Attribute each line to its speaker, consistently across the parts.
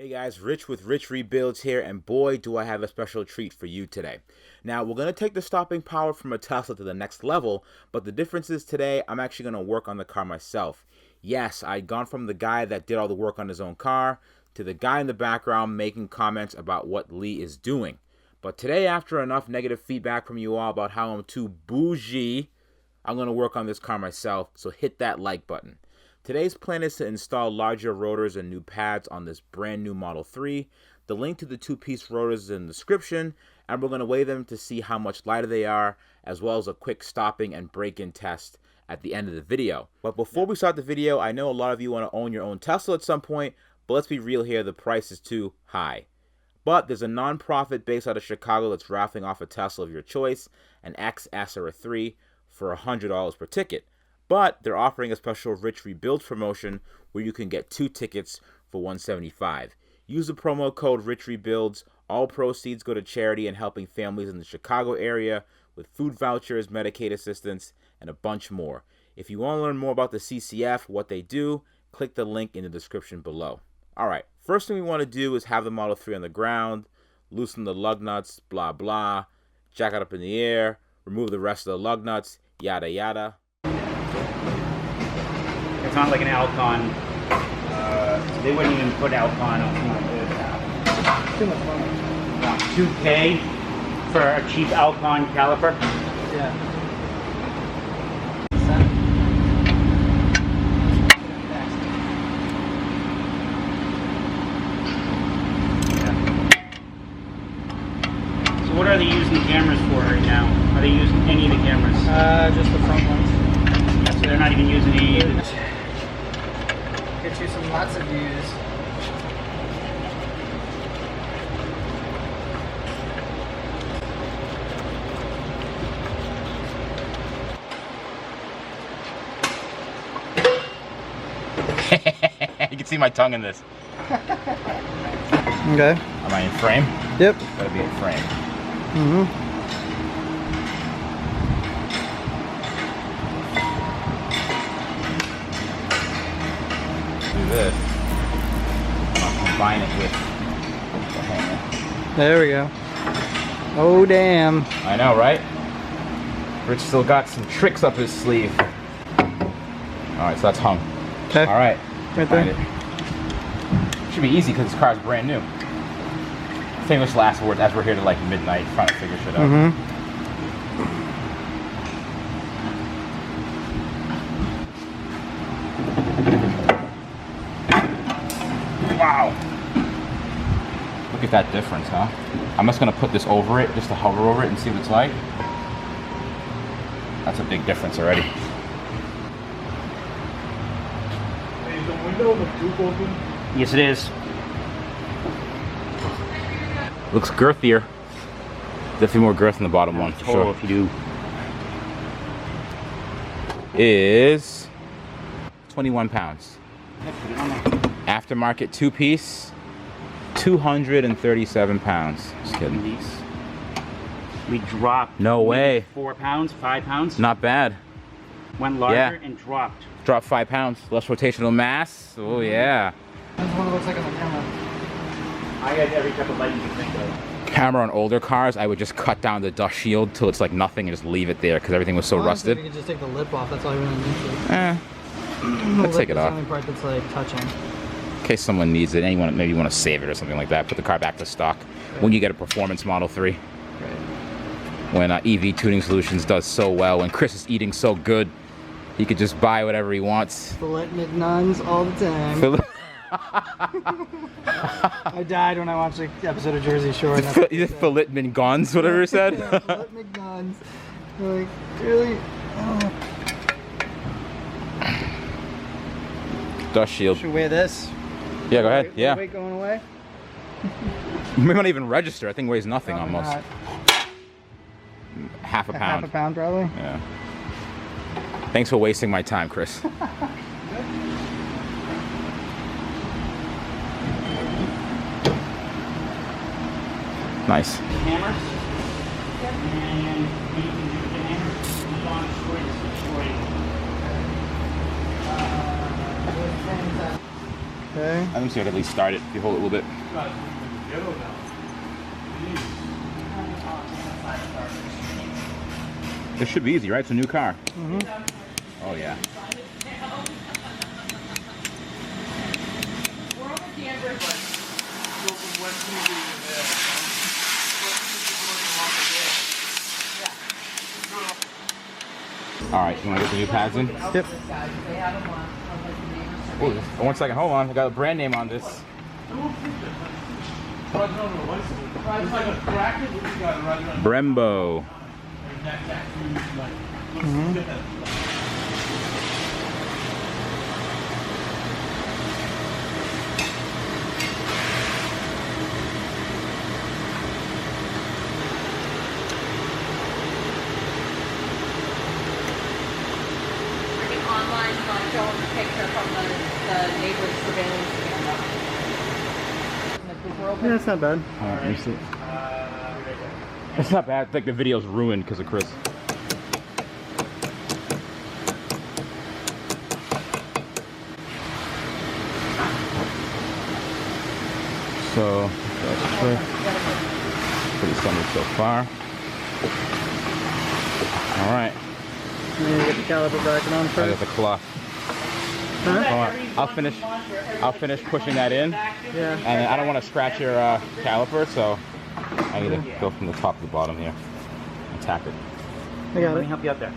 Speaker 1: Hey guys, Rich with Rich Rebuilds here, and boy do I have a special treat for you today. Now, we're going to take the stopping power from a Tesla to the next level, but the difference is today I'm actually going to work on the car myself. Yes, I'd gone from the guy that did all the work on his own car to the guy in the background making comments about what Lee is doing. But today, after enough negative feedback from you all about how I'm too bougie, I'm going to work on this car myself, so hit that like button. Today's plan is to install larger rotors and new pads on this brand new Model 3. The link to the two-piece rotors is in the description, and we're going to weigh them to see how much lighter they are, as well as a quick stopping and break-in test at the end of the video. But before we start the video, I know a lot of you want to own your own Tesla at some point, but let's be real here, the price is too high. But there's a non-profit based out of Chicago that's raffling off a Tesla of your choice, an XS or a 3, for $100 per ticket. But they're offering a special Rich Rebuilds promotion where you can get 2 tickets for $175. Use the promo code Rich Rebuilds. All proceeds go to charity and helping families in the Chicago area with food vouchers, Medicaid assistance, and a bunch more. If you want to learn more about the CCF, what they do, click the link in the description below. Alright, first thing we want to do is have the Model 3 on the ground, loosen the lug nuts, blah blah, jack it up in the air, remove the rest of the lug nuts, yada yada.
Speaker 2: It's not like an Alcon. They wouldn't even put Alcon on something like this.
Speaker 3: Too much money.
Speaker 2: $2K for a cheap Alcon caliper.
Speaker 3: Yeah.
Speaker 2: So what are they using the cameras for right now? Are they using any of the cameras?
Speaker 3: Just the front ones.
Speaker 2: Yeah, so they're not even using any of the...
Speaker 3: Get you some lots of views.
Speaker 1: You can see my tongue in this.
Speaker 3: Okay.
Speaker 1: Am I in frame?
Speaker 3: Yep.
Speaker 1: Gotta be in frame.
Speaker 3: Mm-hmm.
Speaker 1: Do this. I'll combine it with the hanger.
Speaker 3: There we go. Oh, damn.
Speaker 1: I know, right? Rich still got some tricks up his sleeve. Alright, so that's hung.
Speaker 3: Okay.
Speaker 1: Alright.
Speaker 3: Right
Speaker 1: Find
Speaker 3: there.
Speaker 1: it. Should be easy because this car is brand new. Famous last words as we're here to like midnight trying to figure shit out.
Speaker 3: Mm-hmm.
Speaker 1: Wow. Look at that difference, huh? I'm just gonna put this over it, just to hover over it and see what it's like. That's a big difference already.
Speaker 3: Is the window in the coupe open?
Speaker 2: Yes, it is.
Speaker 1: Looks girthier. Definitely more girth in the bottom one, for
Speaker 2: Total,
Speaker 1: sure.
Speaker 2: if you do.
Speaker 1: Is 21 pounds.
Speaker 2: Yeah, put it on there.
Speaker 1: Aftermarket 2-piece, 237 pounds. Just kidding.
Speaker 2: These. We dropped.
Speaker 1: No way.
Speaker 2: 4 pounds, 5 pounds.
Speaker 1: Not bad.
Speaker 2: Went larger
Speaker 1: Yeah.
Speaker 2: and dropped.
Speaker 1: Drop 5 pounds. Less rotational mass. Oh yeah.
Speaker 3: That's what it looks like on the camera.
Speaker 2: I had every type of light you could think of.
Speaker 1: Camera on older cars, I would just cut down the dust shield till it's like nothing and just leave it there because everything was so
Speaker 3: Honestly,
Speaker 1: rusted.
Speaker 3: You could just take the lip off. That's all you really need to.
Speaker 1: Let's take it off.
Speaker 3: The only part that's like touching.
Speaker 1: In case someone needs it, and maybe you want to save it or something like that. Put the car back to stock when you get a performance Model 3.
Speaker 3: Right.
Speaker 1: When EV Tuning Solutions does so well, when Chris is eating so good, he could just buy whatever he wants.
Speaker 3: Fillet McNuns all the time. I died when I watched the episode of Jersey Shore. And that's what they said.
Speaker 1: Philipman guns, whatever it said.
Speaker 3: Yeah, fillet McNuns. Like, really? Oh.
Speaker 1: Dust shield.
Speaker 3: Should we weigh this?
Speaker 1: Yeah, go ahead. Yeah.
Speaker 3: Weight going away?
Speaker 1: We might not even register. I think it weighs nothing
Speaker 3: Probably
Speaker 1: almost.
Speaker 3: not.
Speaker 1: Half a pound.
Speaker 3: Half a pound, probably.
Speaker 1: Yeah. Thanks for wasting my time, Chris. Nice.
Speaker 2: Hammers. And you can do the hammers. Keep on destroying.
Speaker 3: Okay.
Speaker 1: Let me see if I can at least start it. If you hold it a little bit. This should be easy, right? It's a new car.
Speaker 3: Mm-hmm.
Speaker 1: Oh yeah. All right, you want to get the new pads in?
Speaker 3: Yep.
Speaker 1: Oh, 1 second, hold on. I got a brand name on this. Brembo.
Speaker 4: Online showing the picture from the neighbor's surveillance camera.
Speaker 3: Yeah, it's not bad.
Speaker 1: All right, let me see. It's not bad. I think the video's ruined because of Chris. So that's pretty similar so far. All right.
Speaker 3: You need to get the caliper back on
Speaker 1: I got
Speaker 3: first.
Speaker 1: the cloth.
Speaker 3: Huh?
Speaker 1: Hold on. I'll finish pushing that in,
Speaker 3: Yeah.
Speaker 1: and I don't want to scratch your caliper, so I need to go from the top to the bottom here and tap it.
Speaker 3: I got
Speaker 2: Let me
Speaker 3: it.
Speaker 2: help you out there.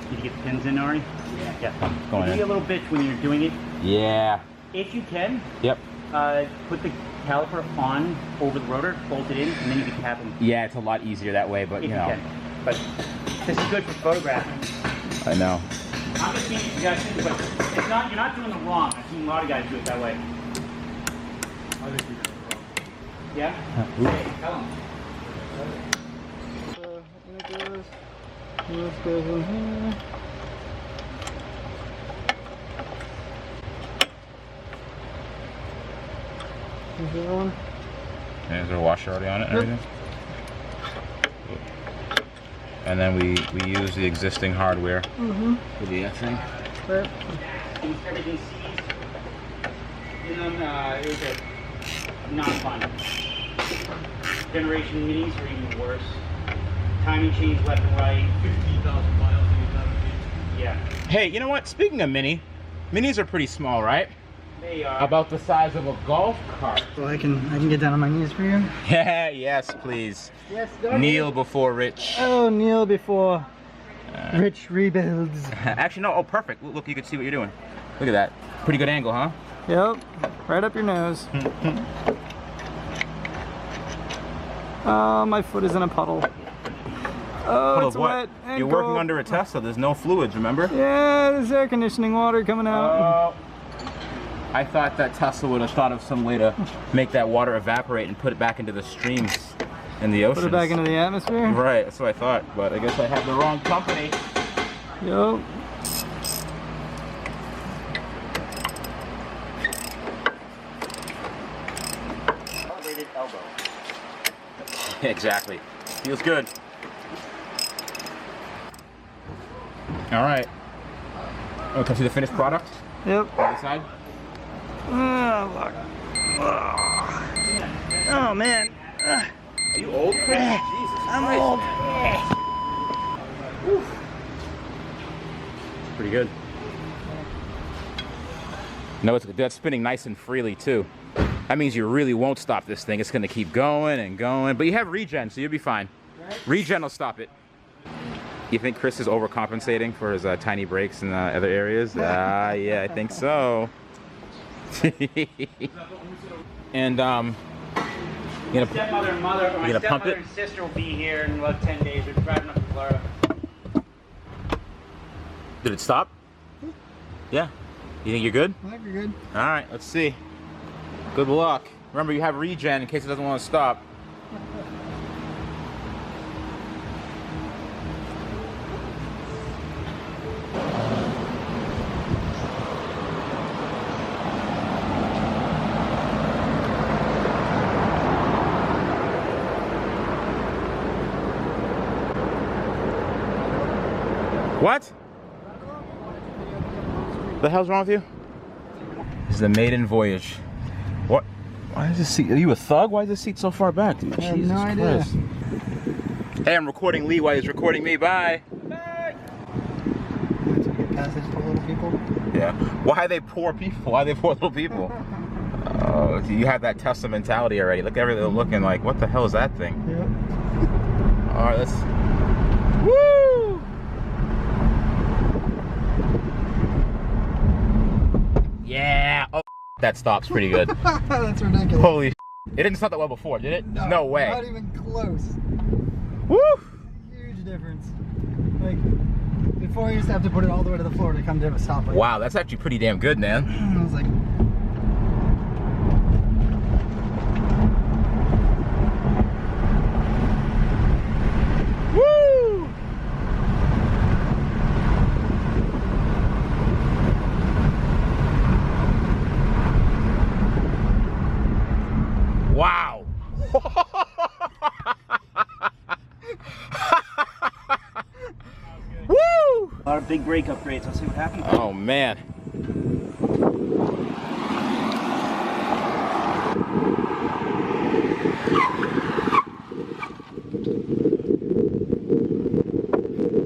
Speaker 2: Did you get the pins in, Ari? Yeah.
Speaker 1: Going
Speaker 2: Be
Speaker 1: in.
Speaker 2: a little bitch when you're doing it.
Speaker 1: Yeah.
Speaker 2: If you can,
Speaker 1: Yep.
Speaker 2: put the caliper on over the rotor, bolt it in, and then you can tap them
Speaker 1: Yeah, it's a lot easier that way, but
Speaker 2: if
Speaker 1: you
Speaker 2: you
Speaker 1: know.
Speaker 2: can. But this is good for photographing.
Speaker 1: I know.
Speaker 2: I'm just giving you suggestions, but it's not. You're not doing it wrong. I've seen a lot of guys do it that way. Yeah. Hey, tell them.
Speaker 3: So, this goes in here. Is that one?
Speaker 1: And is there a washer already on it and
Speaker 3: Yep.
Speaker 1: everything? And then we use the existing hardware
Speaker 3: Mm-hmm.
Speaker 1: for the thing.
Speaker 3: Right.
Speaker 2: Everything seized. And then it was not fun. Generation minis are even worse. Timing chains left and right.
Speaker 5: 15,000 miles in
Speaker 2: Yeah,
Speaker 1: Hey, you know what? Speaking of minis are pretty small, right?
Speaker 2: they are.
Speaker 1: About the size of a golf cart.
Speaker 3: Well, I can get down on my knees for you.
Speaker 1: Yeah, yes, please.
Speaker 3: Yes,
Speaker 1: Kneel before Rich.
Speaker 3: Oh, kneel before Rich rebuilds.
Speaker 1: Actually, no. Oh, perfect. Look, you can see what you're doing. Look at that. Pretty good angle, huh?
Speaker 3: Yep. Right up your nose. Oh, my foot is in a puddle. Oh,
Speaker 1: Puddle
Speaker 3: it's
Speaker 1: of what?
Speaker 3: wet and
Speaker 1: You're working
Speaker 3: cold.
Speaker 1: under a Tesla. There's no fluids, remember?
Speaker 3: Yeah, there's air conditioning water coming out.
Speaker 1: I thought that Tesla would have thought of some way to make that water evaporate and put it back into the streams in the oceans.
Speaker 3: Put it back into the atmosphere.
Speaker 1: Right, that's what I thought, but I guess I had the wrong company.
Speaker 3: Yup.
Speaker 2: Elevated elbow.
Speaker 1: Exactly. Feels good. All right. Oh, can I see the finished product?
Speaker 3: Yep.
Speaker 1: On the side?
Speaker 3: Oh, look. Oh, man.
Speaker 1: Are you old, Chris? Jesus
Speaker 3: I'm
Speaker 1: Christ,
Speaker 3: old.
Speaker 1: man. Pretty good. No, that's spinning nice and freely too. That means you really won't stop this thing. It's gonna keep going and going. But you have regen, so you'll be fine. Regen will stop it. You think Chris is overcompensating for his tiny breaks in other areas? Yeah, I think so. And you know,
Speaker 2: Stepmother and mother, my
Speaker 1: You gonna pump
Speaker 2: stepmother
Speaker 1: it?
Speaker 2: and sister will be here in about 10 days. They're driving up to Florida.
Speaker 1: did it stop? Yeah. You think you're good?
Speaker 3: I think you're good.
Speaker 1: All right, let's see. Good luck. Remember, you have regen in case it doesn't want to stop. What? The hell's wrong with you? This is the maiden voyage. What? Why is this seat? Are you a thug? Why is this seat so far back, dude?
Speaker 3: I have
Speaker 1: Jesus
Speaker 3: no idea.
Speaker 1: Christ. Hey, I'm recording Lee while he's recording me. Bye.
Speaker 3: To get passage for little people.
Speaker 1: Yeah. Why are they poor people? Why are they poor little people? Oh, you have that Tesla mentality already. Look at everything looking like, what the hell is that thing?
Speaker 3: Yep.
Speaker 1: All right, let's. Woo! Yeah. Oh, that stops pretty good.
Speaker 3: That's ridiculous.
Speaker 1: Holy It didn't stop that well before, did it? There's no way.
Speaker 3: Not even close.
Speaker 1: Woo!
Speaker 3: Huge difference. Like, before I used to have to put it all the way to the floor to come to a stop. Like,
Speaker 1: Wow, that's actually pretty damn good, man.
Speaker 3: I was like,
Speaker 1: Woo! Wow. Woo!
Speaker 2: A lot of big brake upgrades. Let's see what happens.
Speaker 1: Oh man.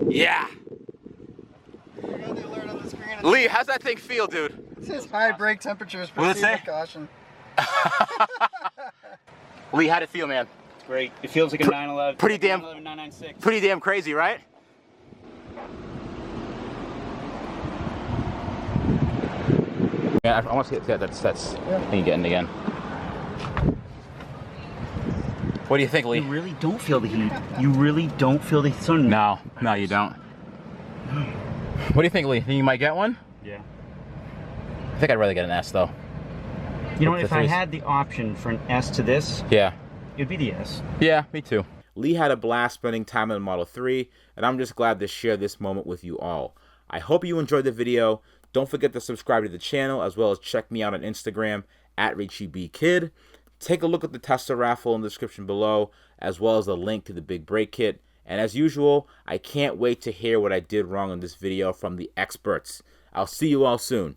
Speaker 1: Yeah.
Speaker 3: I got the alert on the screen.
Speaker 1: Lee, how's that thing feel, dude?
Speaker 3: It says high brake temperatures.
Speaker 1: What'd it
Speaker 3: Proceed
Speaker 1: say?
Speaker 3: with caution.
Speaker 1: Lee, how'd it feel, man?
Speaker 2: It's great. It feels like a 911.
Speaker 1: pretty damn-
Speaker 2: 996.
Speaker 1: Pretty damn crazy, right? Yeah, I want to see it. That's thing getting again. What do you think, Lee?
Speaker 2: You really don't feel the heat. You really don't feel the sun.
Speaker 1: No, you don't. What do you think, Lee? Think you might get one?
Speaker 2: Yeah.
Speaker 1: I think I'd rather get an S, though.
Speaker 2: You know
Speaker 1: Look,
Speaker 2: what? If
Speaker 1: the
Speaker 2: I
Speaker 1: threes.
Speaker 2: had the option for an S to this,
Speaker 1: Yeah.
Speaker 2: it'd be the S.
Speaker 1: Yeah, me too. Lee had a blast spending time in the Model 3, and I'm just glad to share this moment with you all. I hope you enjoyed the video. Don't forget to subscribe to the channel, as well as check me out on Instagram at RichieBKid. Take a look at the Tesla raffle in the description below, as well as a link to the big brake kit. And as usual, I can't wait to hear what I did wrong in this video from the experts. I'll see you all soon.